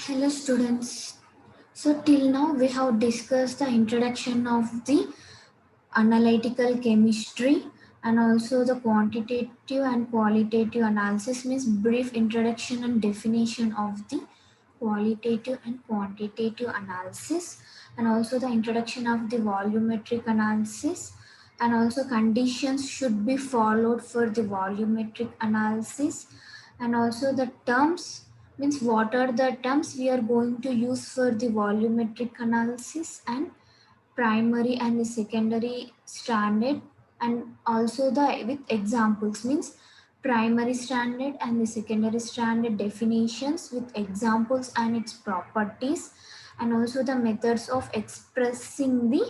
Hello students. So till now we have discussed the introduction of the analytical chemistry and also the quantitative and qualitative analysis means brief introduction and definition of the qualitative and quantitative analysis and also the introduction of the volumetric analysis and also conditions should be followed for the volumetric analysis and also the terms means what are the terms we are going to use for the volumetric analysis and primary and the secondary standard and also the with examples means primary standard and the secondary standard definitions with examples and its properties and also the methods of expressing the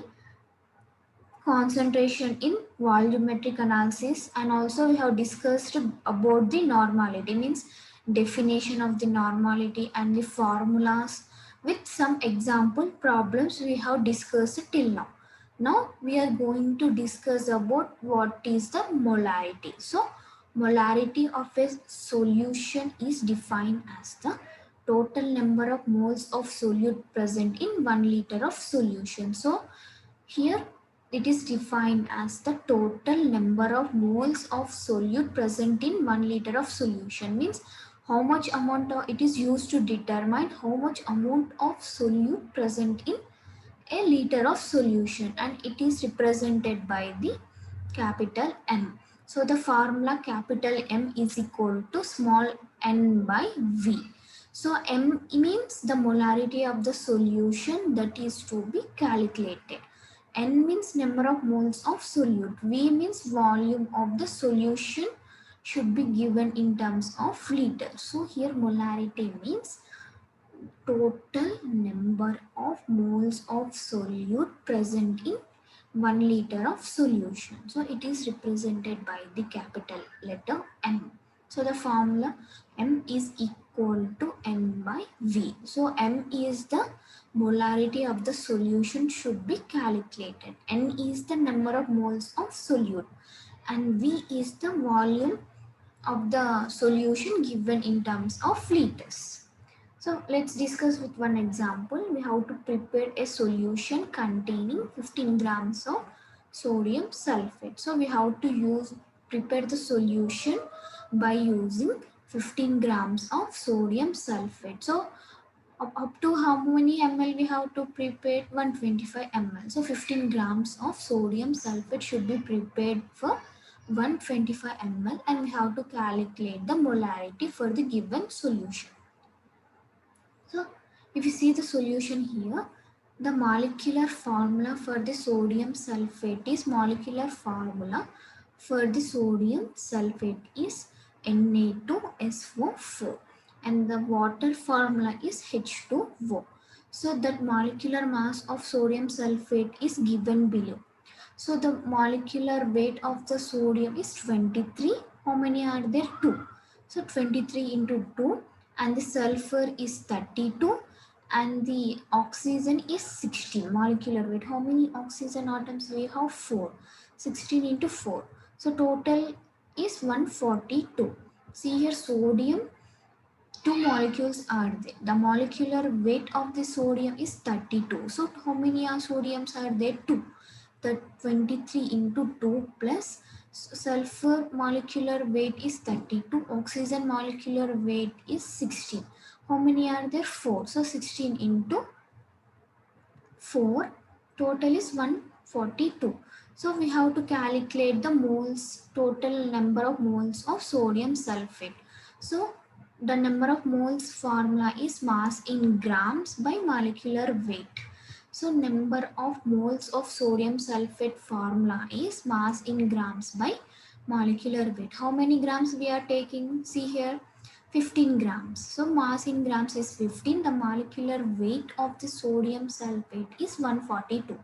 concentration in volumetric analysis and also we have discussed about the normality means definition of the normality and the formulas with some example problems we have discussed till now. Now we are going to discuss about what is the molarity. So molarity of a solution is defined as the total number of moles of solute present in 1 liter of solution. So here it is defined as the total number of moles of solute present in 1 liter of solution means how much amount it is used to determine how much amount of solute present in a liter of solution and it is represented by the capital M. So the formula capital M is equal to small n by V. So M means the molarity of the solution that is to be calculated. N means number of moles of solute. V means volume of the solution should be given in terms of liters. So here molarity means total number of moles of solute present in 1 liter of solution. So it is represented by the capital letter M. So the formula M is equal to N by V. So M is the molarity of the solution should be calculated. N is the number of moles of solute and V is the volume of the solution given in terms of liters. So let's discuss with one example. We have to prepare a solution containing 15 grams of sodium sulfate. So we have to prepare the solution by using 15 grams of sodium sulfate. So up to how many ml we have to prepare? 125 ml. So 15 grams of sodium sulfate should be prepared for 125 ml and we have to calculate the molarity for the given solution. So if you see the solution here, the molecular formula for the sodium sulfate is molecular formula for the sodium sulfate is Na2SO4 and the water formula is H2O. So that molecular mass of sodium sulfate is given below. So the molecular weight of the sodium is 23. How many are there? 2. So 23 into 2 and the sulfur is 32 and the oxygen is 16 molecular weight. How many oxygen atoms we have? 4. 16 into 4. So total is 142. See here sodium, 2 molecules are there. The molecular weight of the sodium is 32. So how many sodiums are there? 2. The 23 into 2 plus sulfur molecular weight is 32. Oxygen molecular weight is 16. How many are there? 4. So 16 into 4. Total is 142. So we have to calculate the moles, total number of moles of sodium sulfate. So the number of moles formula is mass in grams by molecular weight. So number of moles of sodium sulfate formula is mass in grams by molecular weight. How many grams we are taking? See here 15 grams. So mass in grams is 15. The molecular weight of the sodium sulfate is 142.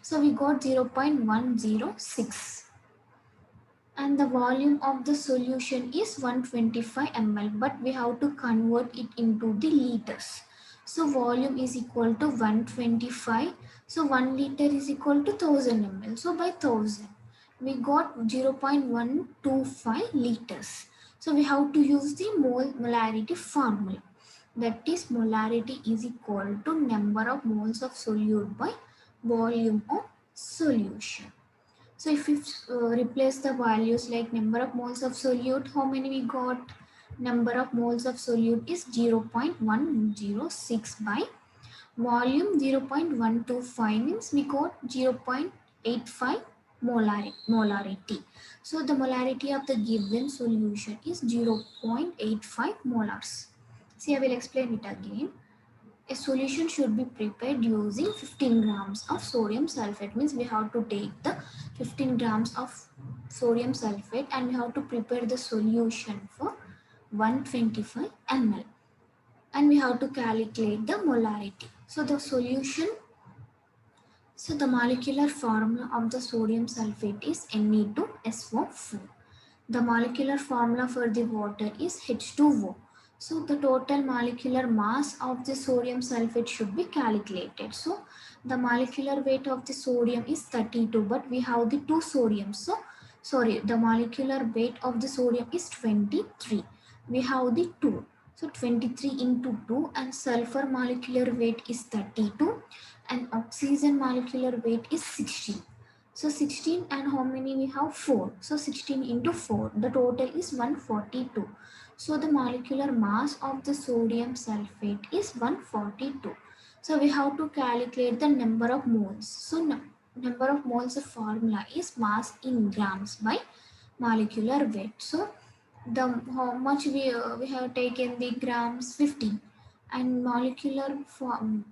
So we got 0.106 and the volume of the solution is 125 ml but we have to convert it into the liters. So volume is equal to 125. So 1 liter is equal to 1000 ml. So by 1000 we got 0.125 liters. So we have to use the molarity formula. that is molarity is equal to number of moles of solute by volume of solution. So if we replace the values like number of moles of solute, how many we got? Number of moles of solute is 0.106 by volume 0.125 means we got 0.85 molarity. So the molarity of the given solution is 0.85 molars. See, I will explain it again. A solution should be prepared using 15 grams of sodium sulfate. Means we have to take the 15 grams of sodium sulfate and we have to prepare the solution for 125 ml. And we have to calculate the molarity. So the solution, so the molecular formula of the sodium sulfate is Ne2SO4. The molecular formula for the water is H2O. So the total molecular mass of the sodium sulfate should be calculated. So the molecular weight of the sodium is 32, but we have the two sodiums. So sorry, the molecular weight of the sodium is 23. We have the two. So 23 into 2, and sulfur molecular weight is 32 and oxygen molecular weight is 16. So 16 and how many we have? 4. So 16 into 4. The total is 142. So the molecular mass of the sodium sulfate is 142. So we have to calculate the number of moles. So number of moles of formula is mass in grams by molecular weight. So the how much we have taken the grams 15 and molecular form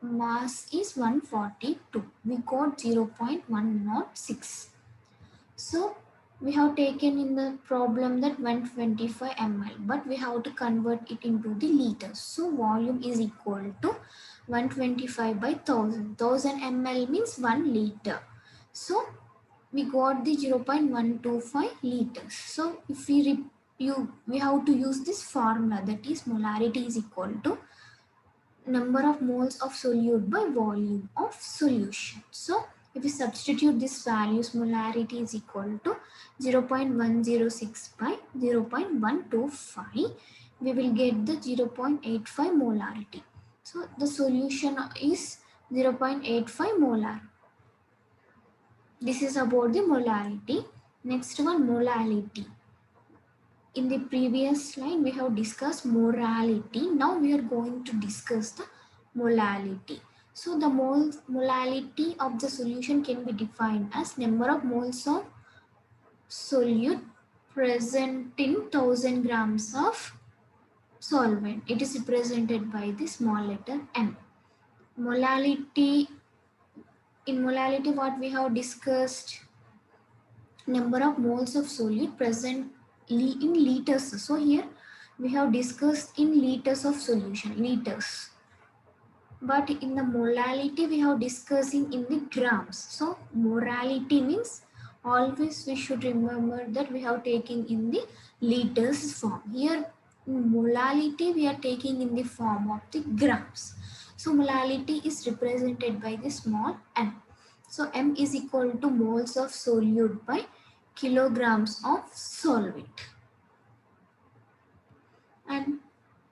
mass is 142. We got 0.106. So we have taken in the problem that 125 ml, but we have to convert it into the liters. So volume is equal to 125 by 1000. 1000 ml means 1 liter. So we got the 0.125 liters. So if we have to use this formula, that is molarity is equal to number of moles of solute by volume of solution. So if we substitute these values, molarity is equal to 0.106 by 0.125. We will get the 0.85 molarity. So the solution is 0.85 molar. This is about the molarity. Next one, molality. In the previous slide, we have discussed morality. Now we are going to discuss the molality. So the molality of the solution can be defined as number of moles of solute present in 1000 grams of solvent. It is represented by the small letter m. Molality, in molality what we have discussed, number of moles of solute present in liters. So here we have discussed in liters of solution, liters. But in the molality we have discussing in the grams. So morality means always we should remember that we have taken in the liters form. Here in molality we are taking in the form of the grams. So molality is represented by the small m. So m is equal to moles of solute by kilograms of solvent. And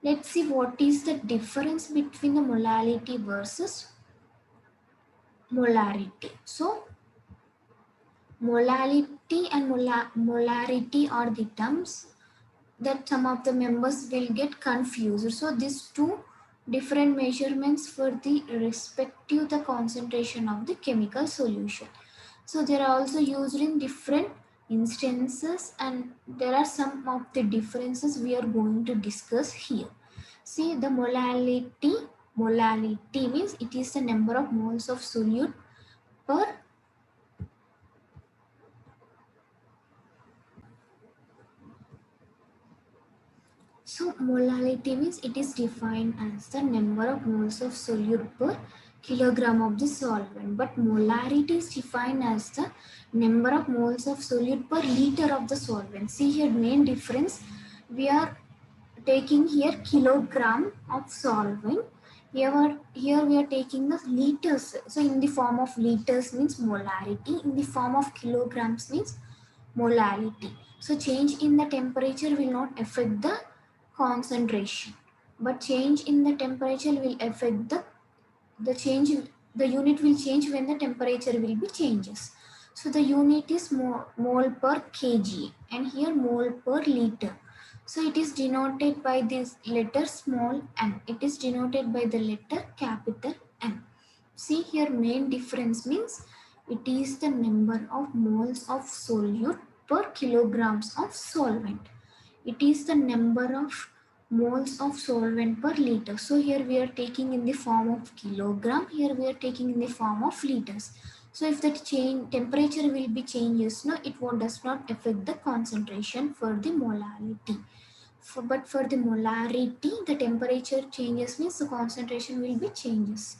let's see what is the difference between the molality versus molarity. So molality and molarity are the terms that some of the members will get confused. So these two different measurements for the respective the concentration of the chemical solution. So they are also used in different instances, and there are some of the differences we are going to discuss here. See, the molality means it is the number of moles of solute per So molality means it is defined as the number of moles of solute per kilogram of the solvent, but molarity is defined as the number of moles of solute per liter of the solvent. See here, main difference, we are taking here kilogram of solvent. Here we are taking the liters. So in the form of liters means molarity, in the form of kilograms means molality. So change in the temperature will not affect the concentration. but change in the temperature will affect the change. The unit will change when the temperature will be changes. So the unit is mole per kg, and here mole per liter. So it is denoted by this letter small m. It is denoted by the letter capital M. See here, main difference means it is the number of moles of solute per kilograms of solvent. It is the number of moles of solvent per liter. So here we are taking in the form of kilogram. Here we are taking in the form of liters. So if the temperature will be changes, no, it does not affect the concentration for the molarity. But for the molarity, the temperature changes means the concentration will be changes.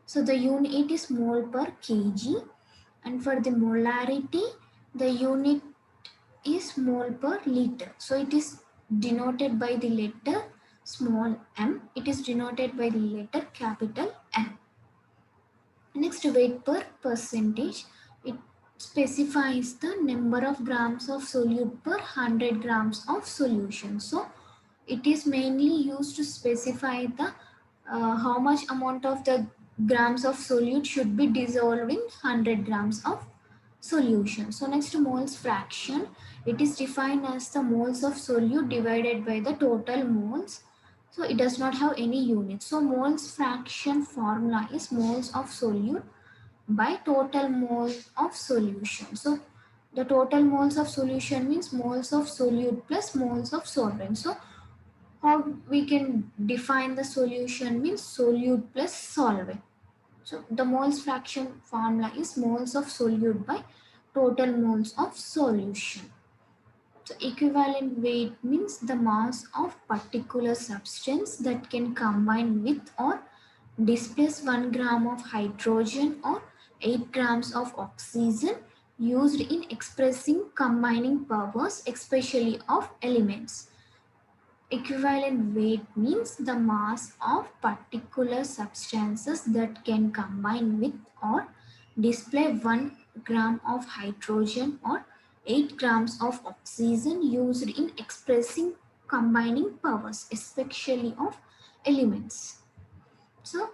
So the unit is mole per kg, and for the molarity, the unit is mole per liter. So it is denoted by the letter small m. It is denoted by the letter capital M. Next, weight per percentage. It specifies the number of grams of solute per 100 grams of solution. So it is mainly used to specify the how much amount of the grams of solute should be dissolved in 100 grams of solution. So next, moles fraction. It is defined as the moles of solute divided by the total moles. So it does not have any unit. So moles fraction formula is moles of solute by total moles of solution. So the total moles of solution means moles of solute plus moles of solvent. So how we can define the solution means solute plus solvent. So the moles fraction formula is moles of solute by total moles of solution. So equivalent weight means the mass of particular substance that can combine with or displace 1 gram of hydrogen or 8 grams of oxygen used in expressing combining powers, especially of elements. Equivalent weight means the mass of particular substances that can combine with or display 1 gram of hydrogen or 8 grams of oxygen used in expressing combining powers, especially of elements. So,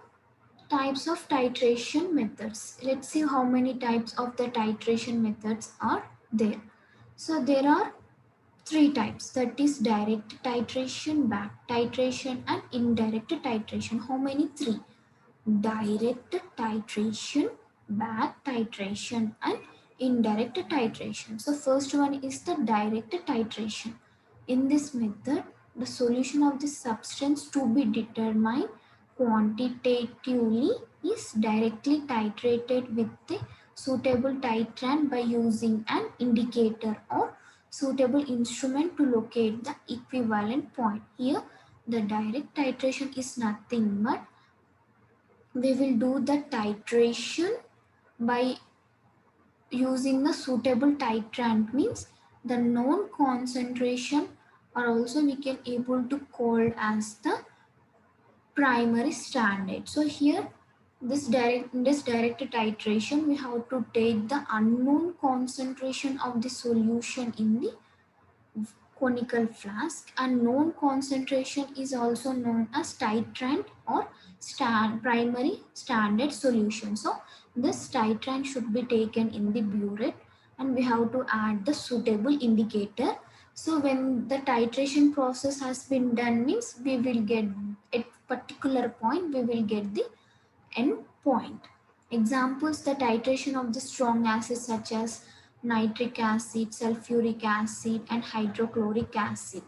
types of titration methods. Let's see how many types of the titration methods are there. So, there are three types, that is direct titration, back titration and indirect titration. How many? Three: direct titration, back titration and indirect titration. So first one is the direct titration. In this method, the solution of the substance to be determined quantitatively is directly titrated with a suitable titrant by using an indicator or suitable instrument to locate the equivalent point. Here the direct titration is nothing but we will do the titration by using the suitable titrant, means the known concentration, or also we can able to call as the primary standard. So here this direct titration we have to take the unknown concentration of the solution in the conical flask, and known concentration is also known as titrant or primary standard solution. So this titrant should be taken in the burette and we have to add the suitable indicator. So when the titration process has been done means we will get at particular point we will get the end point. Examples: the titration of the strong acids such as nitric acid, sulfuric acid and hydrochloric acid.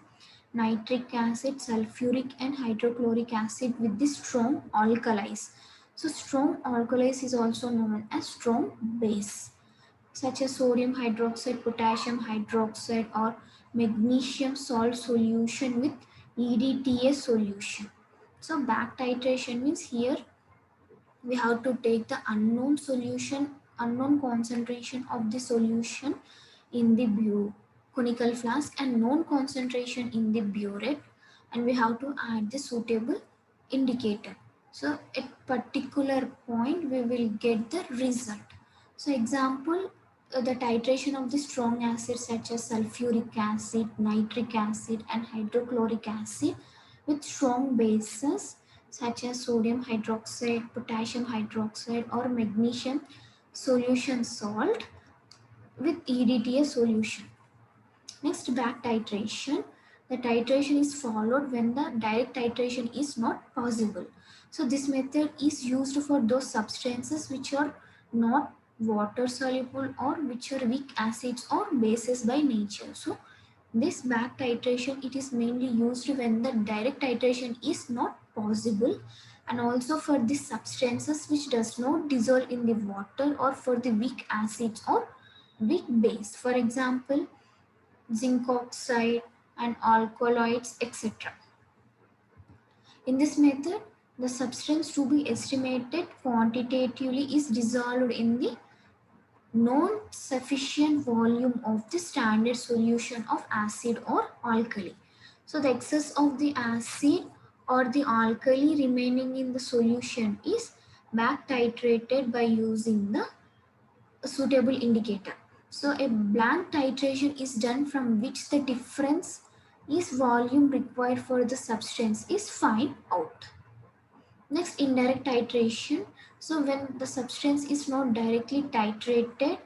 Nitric acid, sulfuric and hydrochloric acid with the strong alkalis. So strong alkalis is also known as strong base, such as sodium hydroxide, potassium hydroxide or magnesium salt solution with EDTA solution. So back titration means here we have to take the unknown solution, unknown concentration of the solution in the conical flask and known concentration in the burette, and we have to add the suitable indicator. So at particular point we will get the result. So example, the titration of the strong acids such as sulfuric acid, nitric acid and hydrochloric acid with strong bases such as sodium hydroxide, potassium hydroxide, or magnesium solution salt with EDTA solution. Next, back titration. The titration is followed when the direct titration is not possible. So this method is used for those substances which are not water soluble or which are weak acids or bases by nature. So this back titration, it is mainly used when the direct titration is not possible, and also for the substances which does not dissolve in the water or for the weak acids or weak base. For example, zinc oxide and alkaloids, etc. In this method, the substance to be estimated quantitatively is dissolved in the known sufficient volume of the standard solution of acid or alkali. So the excess of the acid or the alkali remaining in the solution is back titrated by using the suitable indicator. So a blank titration is done from which the difference is volume required for the substance is found out. Next, indirect titration. So when the substance is not directly titrated,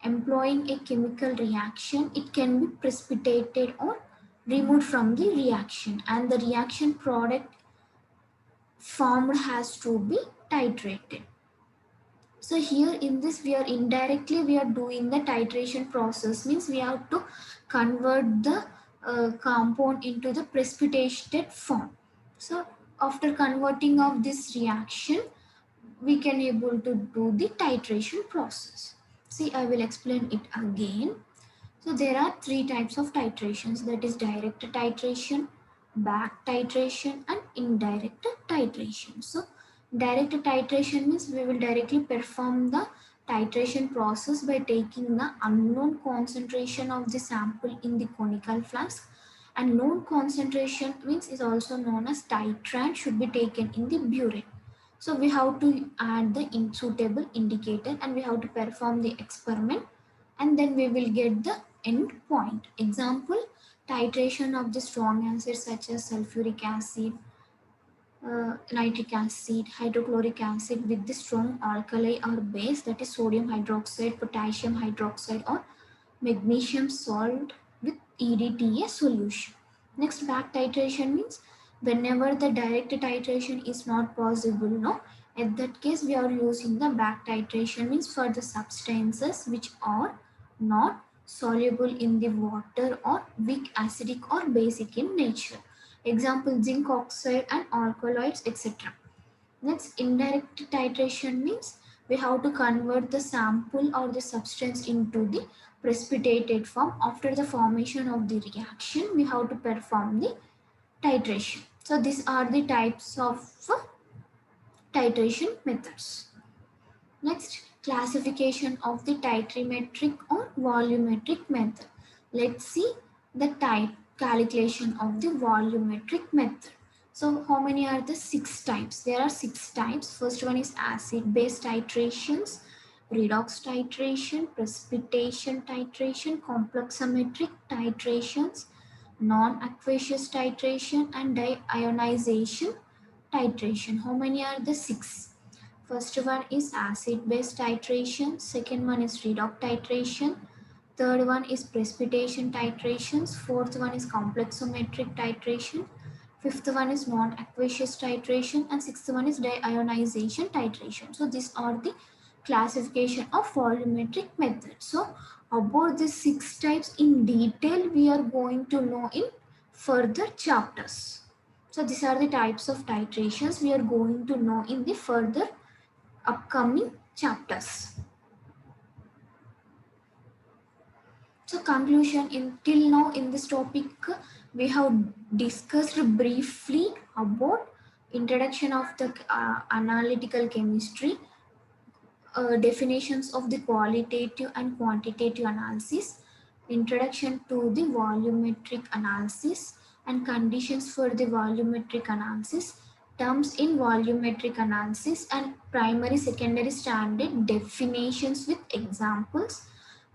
employing a chemical reaction, it can be precipitated or removed from the reaction, and the reaction product formed has to be titrated. So here in this we are doing the titration process, means we have to convert the compound into the precipitated form. So after converting of this reaction, we can able to do the titration process. See, I will explain it again. So there are three types of titrations, that is direct titration, back titration and indirect titration. So direct titration means we will directly perform the titration process by taking the unknown concentration of the sample in the conical flask, and known concentration means is also known as titrant should be taken in the burette. So we have to add the suitable indicator and we have to perform the experiment, and then we will get the end point. Example, titration of the strong acids such as sulfuric acid, nitric acid, hydrochloric acid with the strong alkali or base, that is sodium hydroxide, potassium hydroxide or magnesium salt with EDTA solution. Next, back titration means whenever the direct titration is not possible, no, at that case we are using the back titration, means for the substances which are not soluble in the water or weak acidic or basic in nature. Example, zinc oxide and alkaloids, etc. Next, indirect titration means we have to convert the sample or the substance into the precipitated form. After the formation of the reaction, we have to perform the titration. So these are the types of titration methods. Next, classification of the titrimetric or volumetric method. Let's see the type calculation of the volumetric method. So how many are the six types? There are six types. First one is acid base titrations, redox titration, precipitation titration, complexometric titrations, non-aqueous titration and deionization titration. How many are the six? First one is acid base titration, second one is redox titration, third one is precipitation titrations, fourth one is complexometric titration, fifth one is non-aqueous titration, and sixth one is deionization titration. So these are the classification of volumetric method. So about the six types in detail we are going to know in further chapters. So these are the types of titrations we are going to know in the further upcoming chapters. So conclusion, in till now in this topic we have discussed briefly about introduction of the analytical chemistry, definitions of the qualitative and quantitative analysis, introduction to the volumetric analysis and conditions for the volumetric analysis, terms in volumetric analysis and primary secondary standard definitions with examples,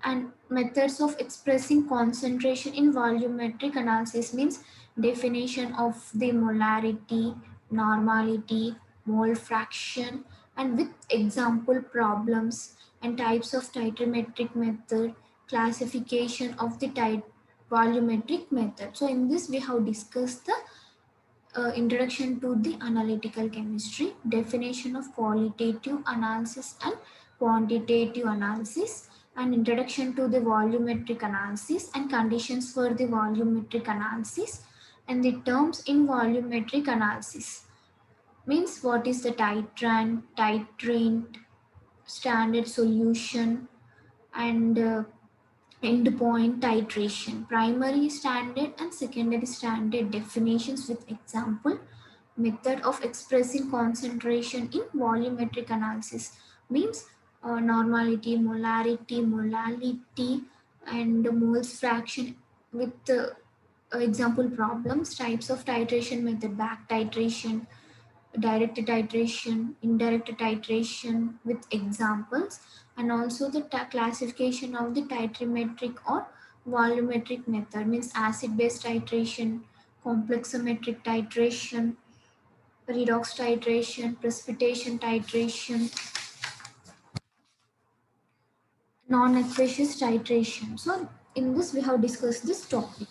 And methods of expressing concentration in volumetric analysis means definition of the molarity, normality, mole fraction, and with example problems and types of titrimetric method, classification of the volumetric method. So in this we have discussed the introduction to the analytical chemistry, definition of qualitative analysis and quantitative analysis, and introduction to the volumetric analysis and conditions for the volumetric analysis, and the terms in volumetric analysis means what is the titrant, titrant, standard solution, and endpoint titration, primary standard and secondary standard definitions with example, method of expressing concentration in volumetric analysis means normality, molarity, molality, and moles fraction with example problems, types of titration method, back titration, direct titration, indirect titration with examples, and also the classification of the titrimetric or volumetric method means acid base titration, complexometric titration, redox titration, precipitation titration, non-aqueous titration. So in this we have discussed this topic.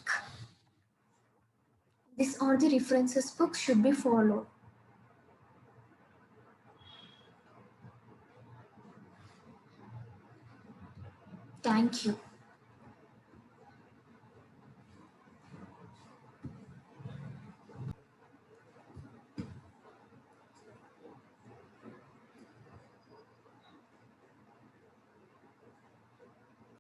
These are the references books should be followed. Thank you.